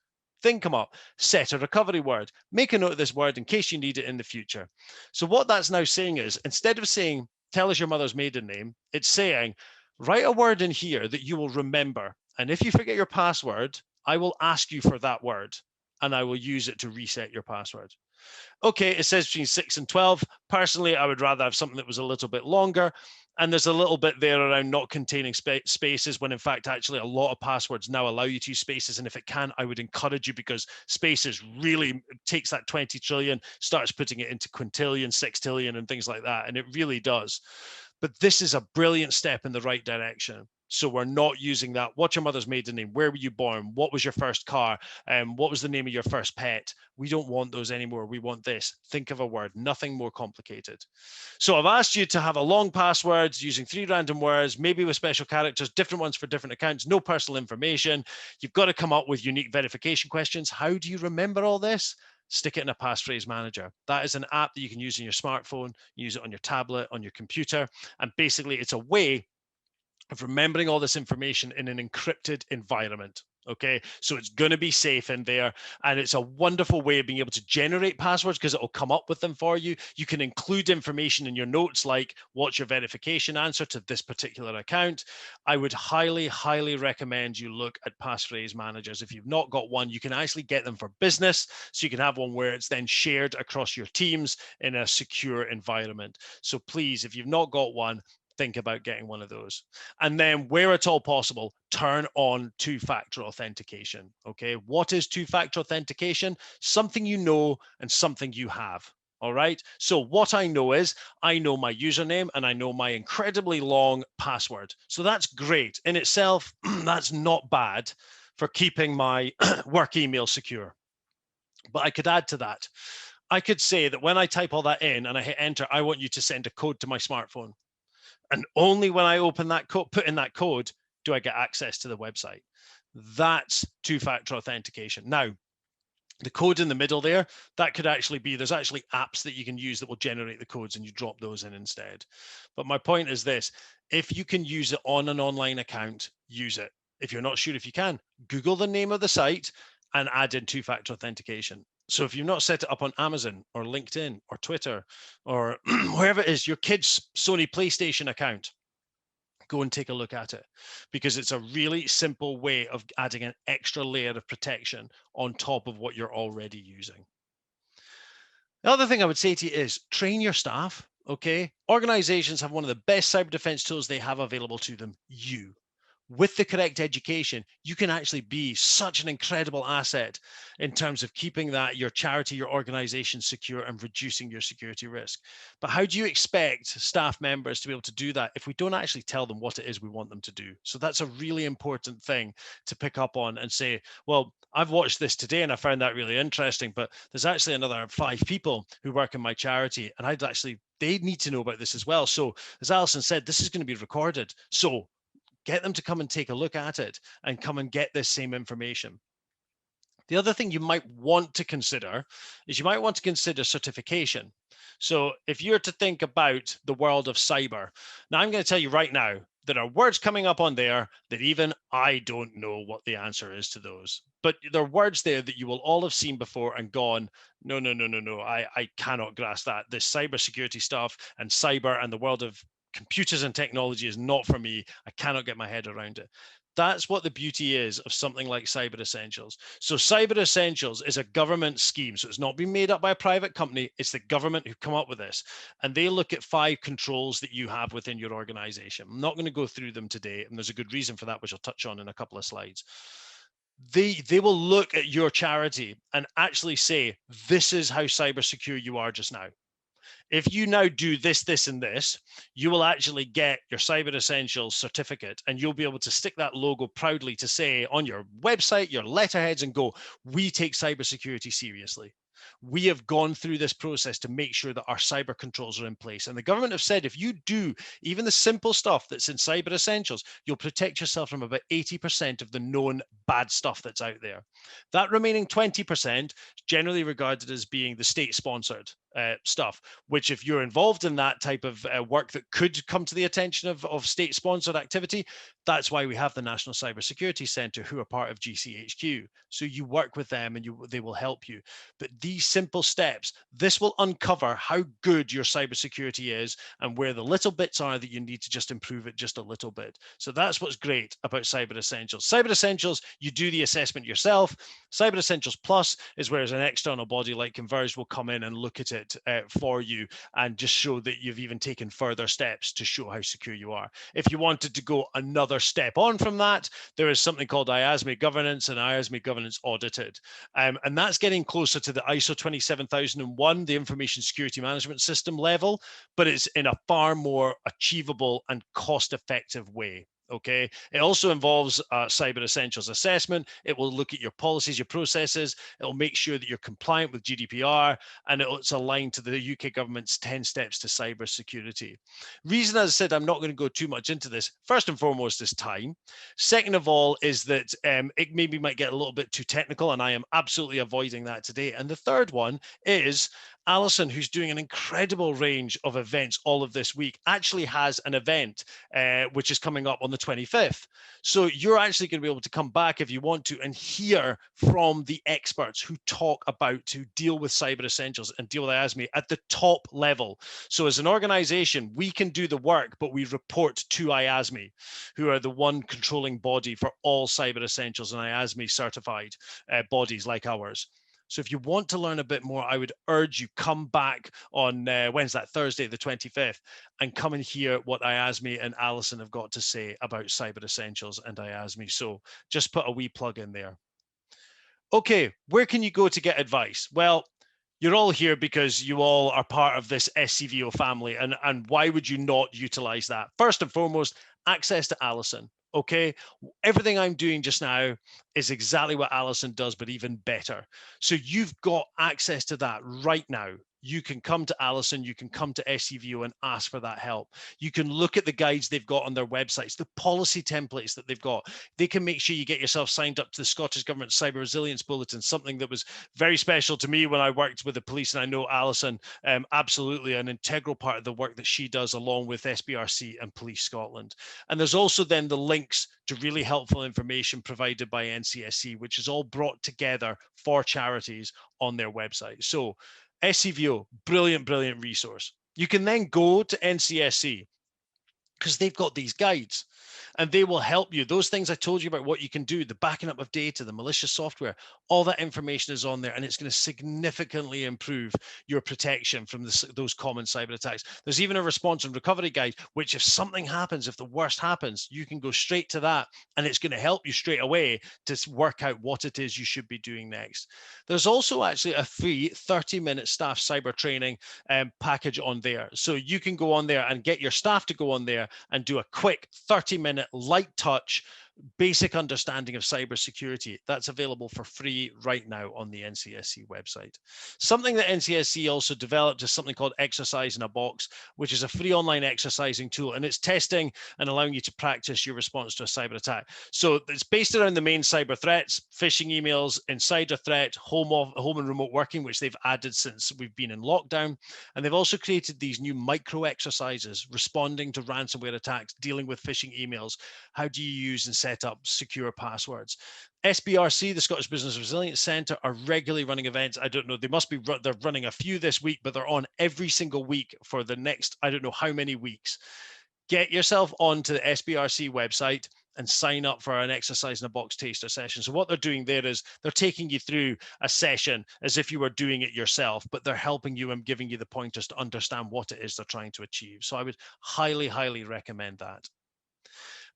thing come up: set a recovery word. Make a note of this word in case you need it in the future. So what that's now saying is, instead of saying, tell us your mother's maiden name, it's saying, write a word in here that you will remember. And if you forget your password, I will ask you for that word and I will use it to reset your password. Okay, it says between 6 and 12. Personally, I would rather have something that was a little bit longer. And there's a little bit there around not containing spaces, when in fact, actually a lot of passwords now allow you to use spaces. And if it can, I would encourage you, because spaces really takes that 20 trillion, starts putting it into quintillion, sextillion, and things like that. And it really does. But this is a brilliant step in the right direction. So we're not using that. What's your mother's maiden name? Where were you born? What was your first car? What was the name of your first pet? We don't want those anymore. We want this. Think of a word, nothing more complicated. So I've asked you to have a long passwords using 3 random words, maybe with special characters, different ones for different accounts, no personal information. You've got to come up with unique verification questions. How do you remember all this? Stick it in a Passphrase Manager. That is an app that you can use on your smartphone, use it on your tablet, on your computer. And basically it's a way of remembering all this information in an encrypted environment. Okay, so it's going to be safe in there, and it's a wonderful way of being able to generate passwords because it will come up with them for you. You can include information in your notes like what's your verification answer to this particular account. I would highly, highly recommend you look at Passphrase Managers. If you've not got one, you can actually get them for business, so you can have one where it's then shared across your teams in a secure environment. So please, if you've not got one, think about getting one of those. And then where at all possible, turn on 2-factor authentication. Okay, what is 2-factor authentication? Something you know and something you have. All right, so what I know is I know my username and I know my incredibly long password. So that's great in itself. That's not bad for keeping my work email secure. But I could add to that. I could say that when I type all that in and I hit enter, I want you to send a code to my smartphone. And only when I open that code, put in that code, do I get access to the website. That's 2-factor authentication. Now, the code in the middle there, that could actually be, there's actually apps that you can use that will generate the codes and you drop those in instead. But my point is this, If you can use it on an online account, use it. If you're not sure if you can, Google the name of the site and add in two-factor authentication. So if you've not set it up on Amazon or LinkedIn or Twitter or wherever it is, your kid's Sony PlayStation account, go and take a look at it, because it's a really simple way of adding an extra layer of protection on top of what you're already using. The other thing I would say to you is train your staff. Okay, organizations have one of the best cyber defense tools they have available to them: you. With the correct education, you can actually be such an incredible asset in terms of keeping that your charity, your organization secure and reducing your security risk. But how do you expect staff members to be able to do that if we don't actually tell them what it is we want them to do? So that's a really important thing to pick up on and say, well, I've watched this today and I found that really interesting, but there's actually another 5 people who work in my charity, and they need to know about this as well. So as Alison said, this is going to be recorded. So get them to come and take a look at it and come and get this same information. The other thing you might want to consider is you might want to consider certification. So if you're to think about the world of cyber, now I'm going to tell you right now, there are words coming up on there that even I don't know what the answer is to those. But there are words there that you will all have seen before and gone, no, I cannot grasp that. This cybersecurity stuff and cyber and the world of computers and technology is not for me. I cannot get my head around it. That's what the beauty is of something like Cyber Essentials. So Cyber Essentials is a government scheme. So it's not been made up by a private company. It's the government who come up with this. And they look at 5 controls that you have within your organization. I'm not going to go through them today. And there's a good reason for that, which I'll touch on in a couple of slides. They will look at your charity and actually say, this is how cyber secure you are just now. If you now do this, this, and this, you will actually get your Cyber Essentials certificate, and you'll be able to stick that logo proudly to say on your website, your letterheads, and go, we take cybersecurity seriously. We have gone through this process to make sure that our cyber controls are in place. And the government have said, if you do even the simple stuff that's in Cyber Essentials, you'll protect yourself from about 80% of the known bad stuff that's out there. That remaining 20% is generally regarded as being the state-sponsored stuff, which if you're involved in that type of work that could come to the attention of state-sponsored activity, that's why we have the National Cybersecurity Centre, who are part of GCHQ. So you work with them and they will help you. But these simple steps, this will uncover how good your cybersecurity is and where the little bits are that you need to just improve it just a little bit. So that's what's great about Cyber Essentials. Cyber Essentials, you do the assessment yourself. Cyber Essentials Plus is where an external body like Converged will come in and look at it for you and just show that you've even taken further steps to show how secure you are. If you wanted to go another step on from that, there is something called IASME Governance and IASME Governance Audited. And that's getting closer to the ISO 27001, the Information Security Management System level, but it's in a far more achievable and cost-effective way. Okay, it also involves Cyber Essentials assessment. It will look at your policies, your processes. It will make sure that you're compliant with GDPR, and it's aligned to the UK government's 10 steps to cyber security. Reason, as I said, I'm not going to go too much into this. First and foremost is time. Second of all is that it maybe might get a little bit too technical, and I am absolutely avoiding that today. And the third one is Alison, who's doing an incredible range of events all of this week, actually has an event which is coming up on the 25th. So you're actually going to be able to come back if you want to and hear from the experts who talk about, who deal with Cyber Essentials and deal with IASME at the top level. So as an organization, we can do the work, but we report to IASME, who are the one controlling body for all Cyber Essentials and IASME certified bodies like ours. So if you want to learn a bit more, I would urge you come back on Thursday, the 25th, and come and hear what IASME and Alison have got to say about Cyber Essentials and IASME. So just put a wee plug in there. Okay, where can you go to get advice? Well, you're all here because you all are part of this SCVO family, and why would you not utilize that? First and foremost, access to Alison. Okay, everything I'm doing just now is exactly what Alison does, but even better. So you've got access to that right now. you can come to Alison, you can come to SCVO and ask for that help. You can look at the guides they've got on their websites, the policy templates that they've got. They can make sure you get yourself signed up to the Scottish Government Cyber Resilience Bulletin, something that was very special to me when I worked with the police, and I know Alison, absolutely an integral part of the work that she does along with SBRC and Police Scotland. And there's also then the links to really helpful information provided by NCSC, which is all brought together for charities on their website. So SCVO, brilliant, brilliant resource. You can then go to NCSC because they've got these guides and they will help you. Those things I told you about, what you can do, the backing up of data, the malicious software, all that information is on there, and it's going to significantly improve your protection from those common cyber attacks. There's even a response and recovery guide, which if something happens, if the worst happens, you can go straight to that, and it's going to help you straight away to work out what it is you should be doing next. There's also actually a free 30-minute staff cyber training package on there. So you can go on there and get your staff to go on there and do a quick 30-minute light touch basic understanding of cybersecurity. That's available for free right now on the NCSC website. Something that NCSC also developed is something called Exercise in a Box, which is a free online exercising tool, and it's testing and allowing you to practice your response to a cyber attack. So it's based around the main cyber threats: phishing emails, insider threat, home and remote working, which they've added since we've been in lockdown. And they've also created these new micro exercises, responding to ransomware attacks, dealing with phishing emails. How do you use and set up secure passwords? SBRC, the Scottish Business Resilience Centre, are regularly running events. I don't know, they're running a few this week, but they're on every single week for the next, I don't know how many weeks. Get yourself onto the SBRC website and sign up for an Exercise in a Box taster session. So what they're doing there is they're taking you through a session as if you were doing it yourself, but they're helping you and giving you the pointers to understand what it is they're trying to achieve. So I would highly, highly recommend that.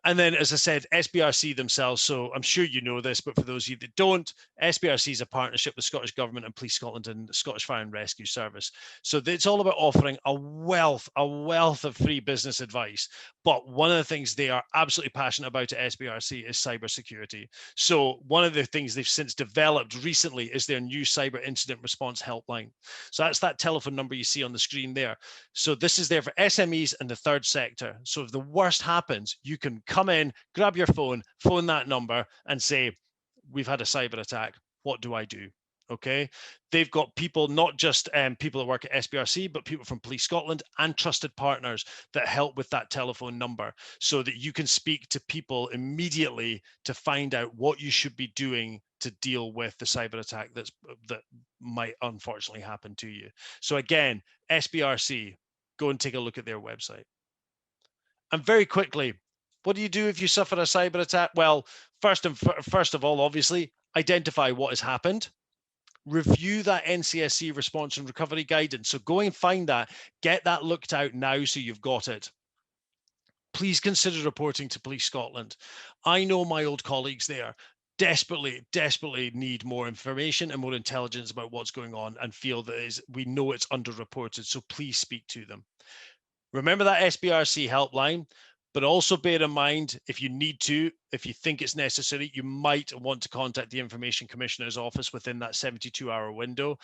And then, as I said, SBRC themselves, so I'm sure you know this, but for those of you that don't, SBRC is a partnership with Scottish Government and Police Scotland and Scottish Fire and Rescue Service. So it's all about offering a wealth of free business advice. But one of the things they are absolutely passionate about at SBRC is cybersecurity. So one of the things they've since developed recently is their new cyber incident response helpline. So that's that telephone number you see on the screen there. So this is there for SMEs and the third sector. So if the worst happens, you can come in, grab your phone that number and say, we've had a cyber attack. What do I do? Okay. They've got people, not just people that work at SBRC, but people from Police Scotland and trusted partners that help with that telephone number so that you can speak to people immediately to find out what you should be doing to deal with the cyber attack that might unfortunately happen to you. So again, SBRC, go and take a look at their website. And very quickly, what do you do if you suffer a cyber attack? Well, first of all, obviously, identify what has happened. Review that NCSC response and recovery guidance. So go and find that, get that looked out now so you've got it. Please consider reporting to Police Scotland. I know my old colleagues there desperately need more information and more intelligence about what's going on and feel that we know it's underreported. So please speak to them. Remember that SBRC helpline. But also bear in mind, if you need to, if you think it's necessary, you might want to contact the Information Commissioner's office within that 72-hour window.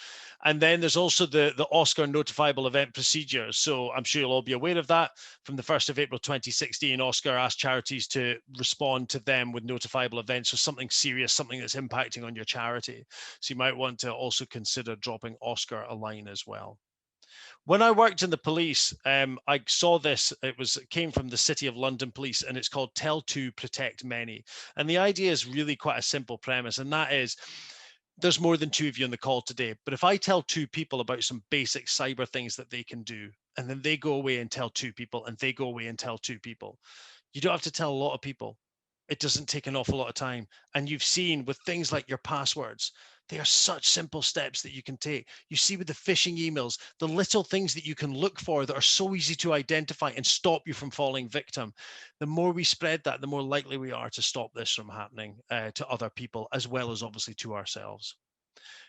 And then there's also the OSCAR notifiable event procedure. So I'm sure you'll all be aware of that. From the 1st of April 2016, OSCAR asked charities to respond to them with notifiable events. So something serious, something that's impacting on your charity. So you might want to also consider dropping OSCAR a line as well. When I worked in the police, I saw this. It came from the City of London Police, and it's called Tell Two, Protect Many. And the idea is really quite a simple premise, and that is, there's more than two of you on the call today. But if I tell two people about some basic cyber things that they can do, and then they go away and tell two people, and they go away and tell two people, you don't have to tell a lot of people. It doesn't take an awful lot of time. And you've seen with things like your passwords, they are such simple steps that you can take. You see with the phishing emails, the little things that you can look for that are so easy to identify and stop you from falling victim. The more we spread that, the more likely we are to stop this from happening to other people, as well as obviously to ourselves.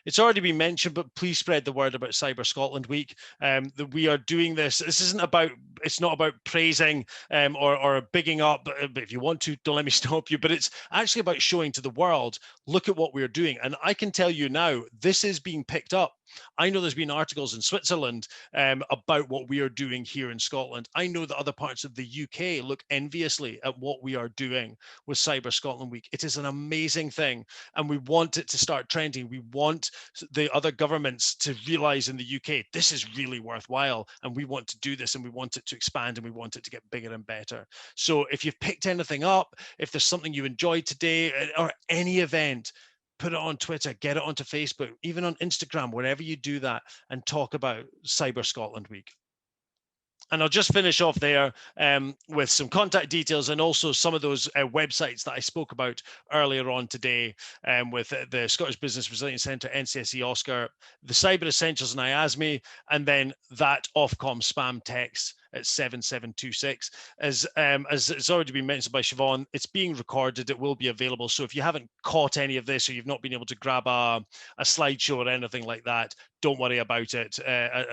It's already been mentioned, but please spread the word about Cyber Scotland Week. That we are doing this. This isn't about, it's not about praising or bigging up, but if you want to, don't let me stop you, but it's actually about showing to the world, look at what we're doing. And I can tell you now, this is being picked up. I know there's been articles in Switzerland about what we are doing here in Scotland. I know that other parts of the UK look enviously at what we are doing with Cyber Scotland Week. It is an amazing thing, and we want it to start trending. We want the other governments to realise in the UK, this is really worthwhile, and we want to do this, and we want it to expand, and we want it to get bigger and better. So if you've picked anything up, if there's something you enjoyed today or any event, put it on Twitter, get it onto Facebook, even on Instagram, wherever you do that, and talk about Cyber Scotland Week. And I'll just finish off there with some contact details and also some of those websites that I spoke about earlier on today with the Scottish Business Resilience Centre, NCSE Oscar, the Cyber Essentials and IASME, and then that Ofcom spam text at 7726. As it's already been mentioned by Siobhan, it's being recorded. It will be available. So if you haven't caught any of this or you've not been able to grab a slideshow or anything like that, don't worry about it.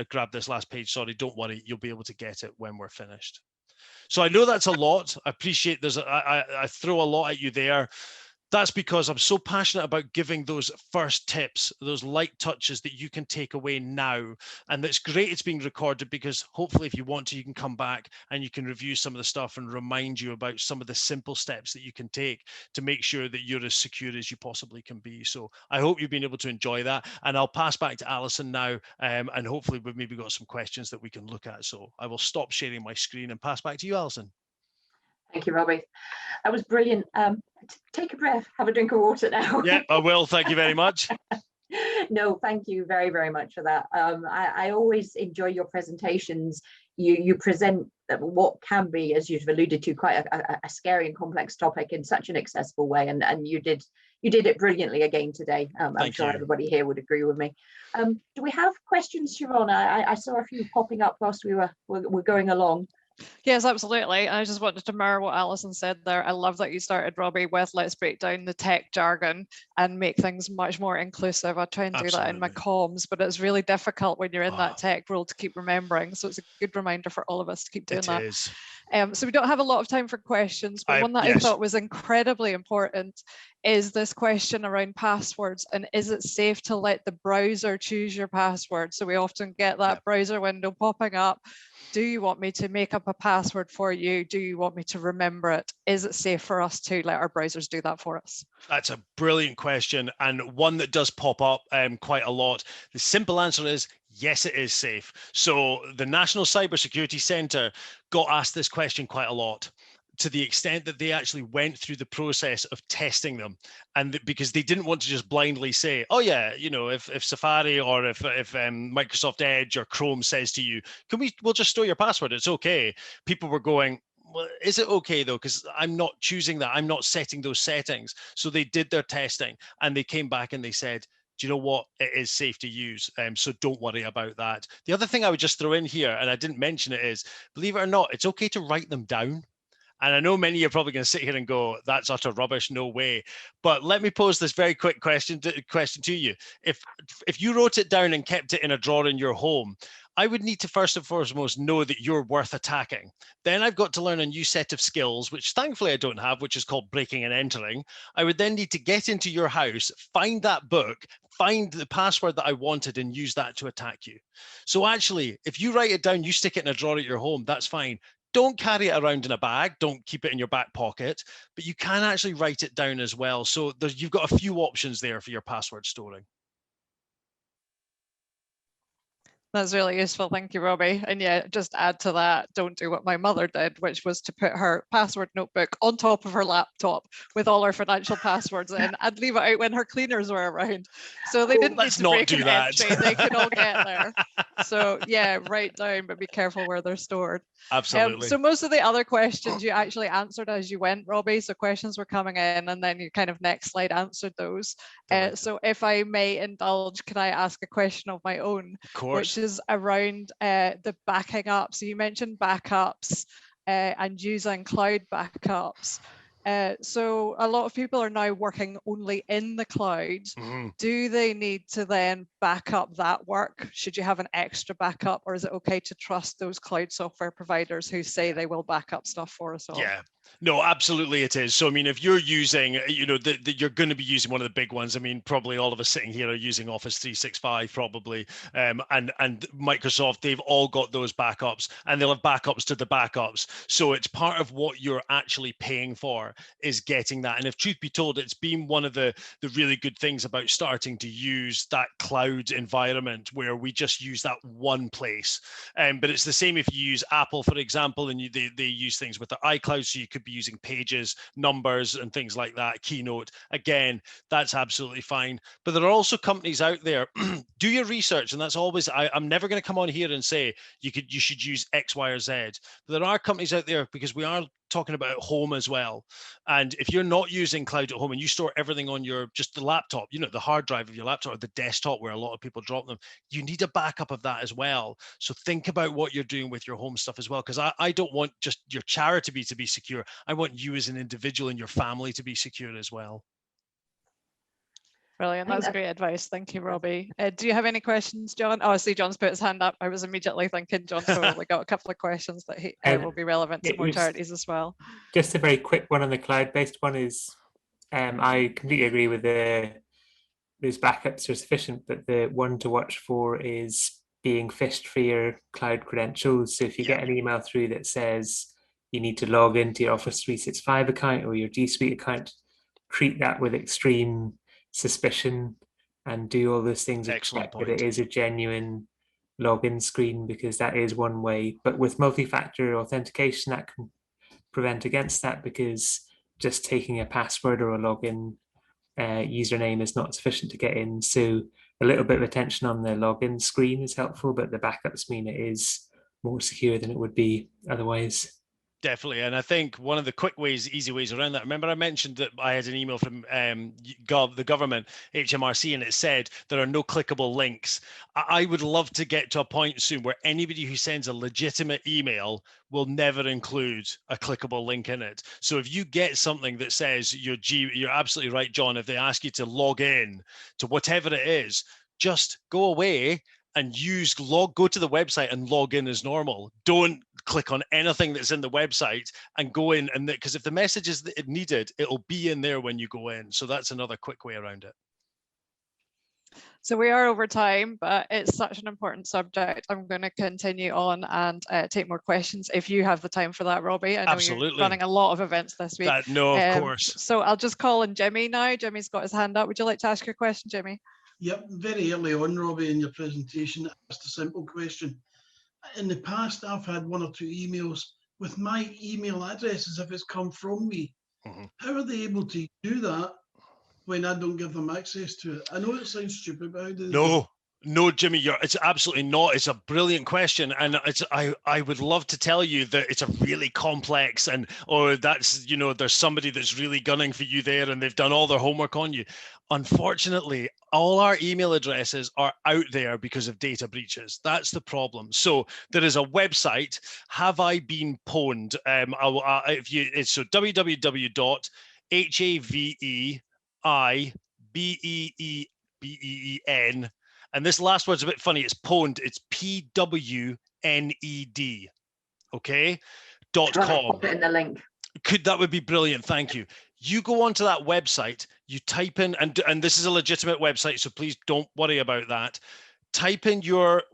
Grab this last page, sorry, don't worry. You'll be able to get it when we're finished. So I know that's a lot. I appreciate I throw a lot at you there. That's because I'm so passionate about giving those first tips, those light touches that you can take away now. And it's great it's being recorded, because hopefully if you want to, you can come back and you can review some of the stuff and remind you about some of the simple steps that you can take to make sure that you're as secure as you possibly can be. So I hope you've been able to enjoy that. And I'll pass back to Alison now, and hopefully we've maybe got some questions that we can look at. So I will stop sharing my screen and pass back to you, Alison. Thank you, Robbie. That was brilliant. Take a breath, have a drink of water now. Yeah, I will. Thank you very much. No, thank you very, very much for that. I always enjoy your presentations. You present what can be, as you've alluded to, quite a scary and complex topic in such an accessible way, and you did it brilliantly again today. I'm sure everybody here would agree with me. Do we have questions, Siobhan? I saw a few popping up whilst we were going along. Yes, absolutely. I just wanted to mirror what Alison said there. I love that you started, Robbie, with let's break down the tech jargon and make things much more inclusive. I try and do that in my comms, but it's really difficult when you're in that tech world to keep remembering. So it's a good reminder for all of us to keep doing that. It is. So we don't have a lot of time for questions, but one that I thought was incredibly important is this question around passwords, and is it safe to let the browser choose your password? So we often get that browser window popping up. Do you want me to make up a password for you? Do you want me to remember it? Is it safe for us to let our browsers do that for us? That's a brilliant question, and one that does pop up quite a lot. The simple answer is yes, it is safe. So the National Cybersecurity Centre got asked this question quite a lot, to the extent that they actually went through the process of testing them, and because they didn't want to just blindly say, oh yeah, you know, if Safari or if Microsoft Edge or Chrome says to you, we'll just store your password, it's okay. People were going, well, is it okay though? Because I'm not choosing that, I'm not setting those settings. So they did their testing and they came back and they said, do you know what? It is safe to use. So don't worry about that. The other thing I would just throw in here, and I didn't mention it, is, believe it or not, it's okay to write them down. And I know many of you are probably going to sit here and go, that's utter rubbish, no way. But let me pose this very quick question to you. If you wrote it down and kept it in a drawer in your home, I would need to first and foremost know that you're worth attacking. Then I've got to learn a new set of skills, which thankfully I don't have, which is called breaking and entering. I would then need to get into your house, find that book, find the password that I wanted and use that to attack you. So actually, if you write it down, you stick it in a drawer at your home, that's fine. Don't carry it around in a bag. Don't keep it in your back pocket, but you can actually write it down as well. So you've got a few options there for your password storing. That's really useful. Thank you, Robbie. And yeah, just add to that, don't do what my mother did, which was to put her password notebook on top of her laptop with all her financial passwords in and leave it out when her cleaners were around. So they didn't need to break an entry. They could all get there. So yeah, write down, but be careful where they're stored. Absolutely. So most of the other questions you actually answered as you went, Robbie. So questions were coming in and then you kind of next slide answered those. So if I may indulge, can I ask a question of my own? Of course. Which is around the backing up. So you mentioned backups and using cloud backups. So a lot of people are now working only in the cloud. Do they need to then back up that work? Should you have an extra backup, or is it okay to trust those cloud software providers who say they will back up stuff for us all? Yeah. No, absolutely it is. So, I mean, if you're using, you know, you're going to be using one of the big ones. I mean, probably all of us sitting here are using Office 365 probably, and Microsoft, they've all got those backups, and they'll have backups to the backups. So it's part of what you're actually paying for is getting that. And if truth be told, it's been one of the really good things about starting to use that cloud environment where we just use that one place. But it's the same if you use Apple, for example, and they use things with their iCloud, so you could be using Pages, Numbers, and things like that, Keynote. Again, that's absolutely fine. But there are also companies out there, do your research, and that's always, I'm never going to come on here and say you should use X, Y, or Z. But there are companies out there, because we are talking about home as well. And if you're not using cloud at home and you store everything on your, just the laptop, you know, the hard drive of your laptop or the desktop where a lot of people drop them, you need a backup of that as well. So think about what you're doing with your home stuff as well, because I don't want just your charity to be secure. I want you as an individual and your family to be secure as well. Brilliant. That's great advice. Thank you, Robbie. Do you have any questions, John? Oh, I see John's put his hand up. I was immediately thinking John's probably got a couple of questions that will be relevant to more charities as well. Just a very quick one on the cloud-based one is, I completely agree with those backups are sufficient, but the one to watch for is being phished for your cloud credentials. So if you get an email through that says you need to log into your Office 365 account or your G Suite account, treat that with extreme suspicion and do all those things and check that it is a genuine login screen, because that is one way. But with multi-factor authentication, that can prevent against that, because just taking a password or a login username is not sufficient to get in. So a little bit of attention on the login screen is helpful, but the backups mean it is more secure than it would be otherwise. Definitely. And I think one of the quick ways, easy ways around that, remember I mentioned that I had an email from the government, HMRC, and it said there are no clickable links. I would love to get to a point soon where anybody who sends a legitimate email will never include a clickable link in it. So if you get something that says you're absolutely right, John, if they ask you to log in to whatever it is, just go away and go to the website and log in as normal. Don't click on anything that's in the website and go in, and because if the message is needed, it'll be in there when you go in. So that's another quick way around it. So we are over time, but it's such an important subject. I'm going to continue on and take more questions if you have the time for that, Robbie. I know you're running a lot of events this week. No, of course. So I'll just call in Jimmy now. Jimmy's got his hand up. Would you like to ask your question, Jimmy? Yep, very early on, Robbie, in your presentation, I asked a simple question. In the past, I've had one or two emails with my email address as if it's come from me. How are they able to do that when I don't give them access to it? I know it sounds stupid, but how do they? No, Jimmy, it's absolutely not. It's a brilliant question. And I would love to tell you that it's a really complex that's, you know, there's somebody that's really gunning for you there and they've done all their homework on you. Unfortunately, all our email addresses are out there because of data breaches. That's the problem. So there is a website, Have I Been Pwned? It's so www.HAVEIBEEN. And this last word's a bit funny. It's pwned. It's PWNED. Okay. .com. Pop it in the link. That would be brilliant. Thank you. You go onto that website, you type in, and this is a legitimate website, so please don't worry about that. Type in your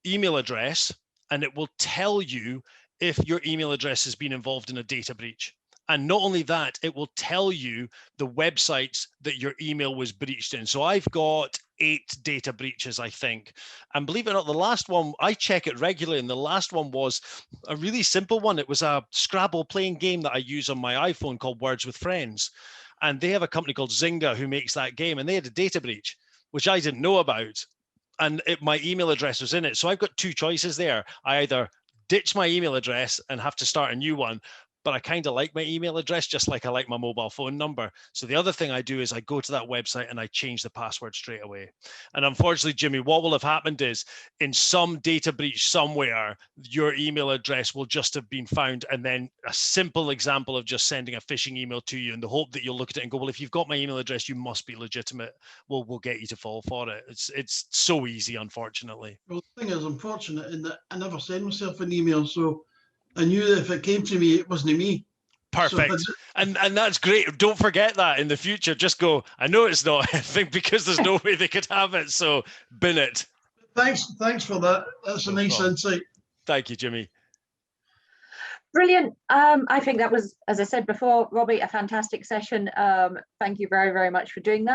email address, and it will tell you if your email address has been involved in a data breach. And not only that, it will tell you the websites that your email was breached in. So I've got 8 data breaches, I think. And believe it or not, the last one, I check it regularly. And the last one was a really simple one. It was a Scrabble playing game that I use on my iPhone called Words with Friends. And they have a company called Zynga who makes that game. And they had a data breach, which I didn't know about. And my email address was in it. So I've got 2 choices there. I either ditch my email address and have to start a new one, but I kind of like my email address, just like I like my mobile phone number. So the other thing I do is I go to that website and I change the password straight away. And unfortunately, Jimmy, what will have happened is in some data breach somewhere, your email address will just have been found. And then a simple example of just sending a phishing email to you in the hope that you'll look at it and go, well, if you've got my email address, you must be legitimate. We'll get you to fall for it. It's so easy, unfortunately. Well, the thing is, unfortunate in that I never send myself an email, so I knew that if it came to me, it wasn't me. Perfect. So and that's great. Don't forget that in the future. Just go, I know it's not, I think, because there's no way they could have it. So bin it. Thanks for that. That's a nice insight. Thank you, Jimmy. Brilliant. I think that was, as I said before, Robbie, a fantastic session. Thank you very, very much for doing that.